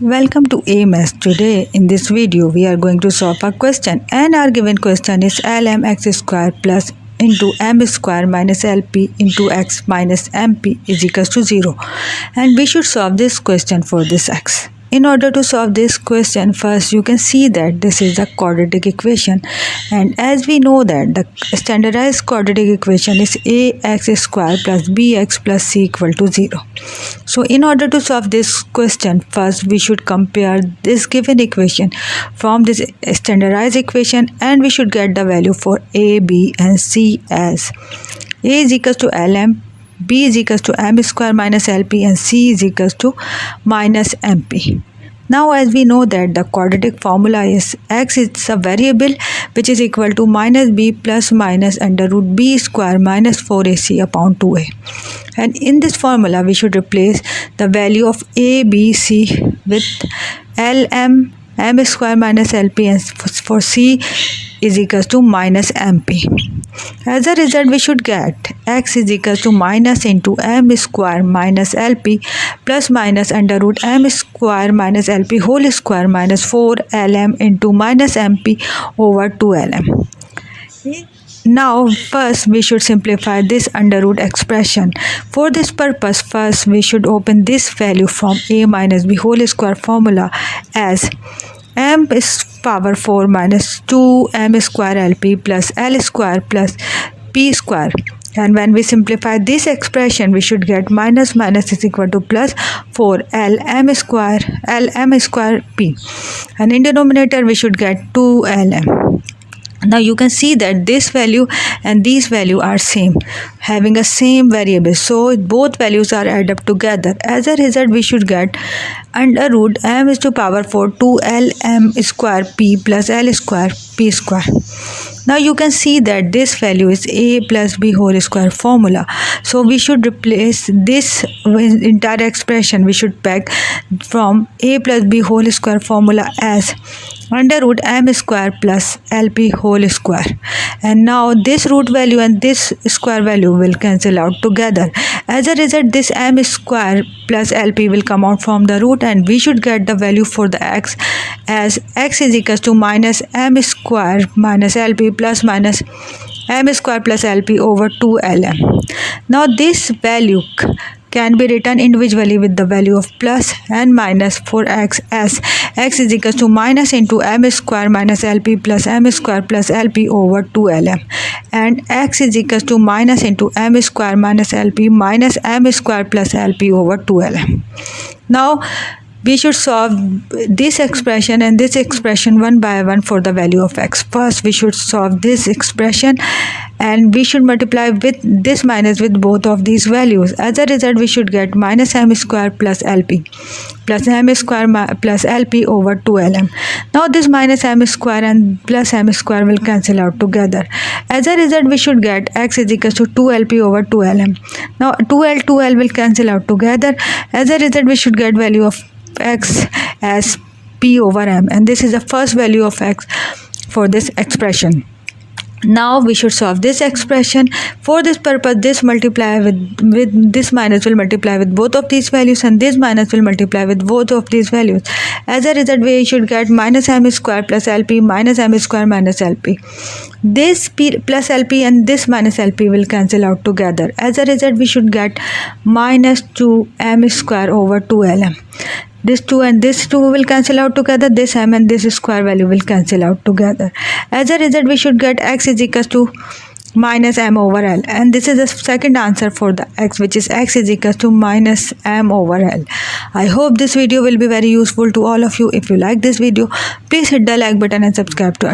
Welcome to AMS. Today in this video we are going to solve a question, and our given question is lmx square plus into m square minus lp into x minus mp is equals to 0, and we should solve this question for this x. In order to solve this question, first you can see that this is the quadratic equation, and as we know that the standardized quadratic equation is ax square plus bx plus c equal to 0. So in order to solve this question, first we should compare this given equation from this standardized equation, and we should get the value for a, b and c as a is equals to lm, b is equals to m square minus lp and c is equals to minus mp. Now as we know that the quadratic formula is x is a variable which is equal to minus b plus minus under root b square minus 4ac upon 2a. And in this formula we should replace the value of a, b, c with lm, m square minus lp, and for c is equals to minus mp. As a result, we should get x is equals to minus into m square minus lp plus minus under root m square minus lp whole square minus 4lm into minus mp over 2lm. Now first we should simplify this under root expression. For this purpose, first we should open this value from a minus b whole square formula as m is power 4 minus 2m square lp plus l square plus p square. And when we simplify this expression, we should get minus minus is equal to plus 4l m square p, and in denominator we should get 2lm. Now you can see that this value and these value are same, having a same variable, so both values are added up together. As a result, we should get under root m is to power 4 2lm square p plus l square p square. Now you can see that this value is a plus b whole square formula, so we should replace this entire expression. We should take from a plus b whole square formula as under root m square plus lp whole square, and now this root value and this square value will cancel out together. As a result, this m square plus lp will come out from the root, and we should get the value for the x as x is equals to minus m square minus lp plus minus m square plus lp over 2lm. Now this value can be written individually with the value of plus and minus for x as x is equals to minus into m square minus lp plus m square plus lp over 2lm, and x is equals to minus into m square minus lp minus m square plus lp over 2lm. Now we should solve this expression and this expression one by one for the value of x. First we should solve this expression, and we should multiply with this minus with both of these values. As a result, we should get minus m square plus lp plus m square plus lp over 2lm. Now this minus m square and plus m square will cancel out together. As a result, we should get x is equals to 2lp over 2lm. Now 2l will cancel out together. As a result, we should get value of x as p over m, and this is the first value of x for this expression. Now we should solve this expression. For this purpose, this multiply with this minus will multiply with both of these values, and this minus will multiply with both of these values. As a result, we should get minus m square plus lp minus m square minus lp. This p plus lp and this minus lp will cancel out together. As a result, we should get minus 2m square over 2lm. This 2 and this 2 will cancel out together. This m and this square value will cancel out together. As a result, we should get x is equals to minus m over l, and this is the second answer for the x, which is x is equals to minus m over l. I hope this video will be very useful to all of you. If you like this video, please hit the like button and subscribe to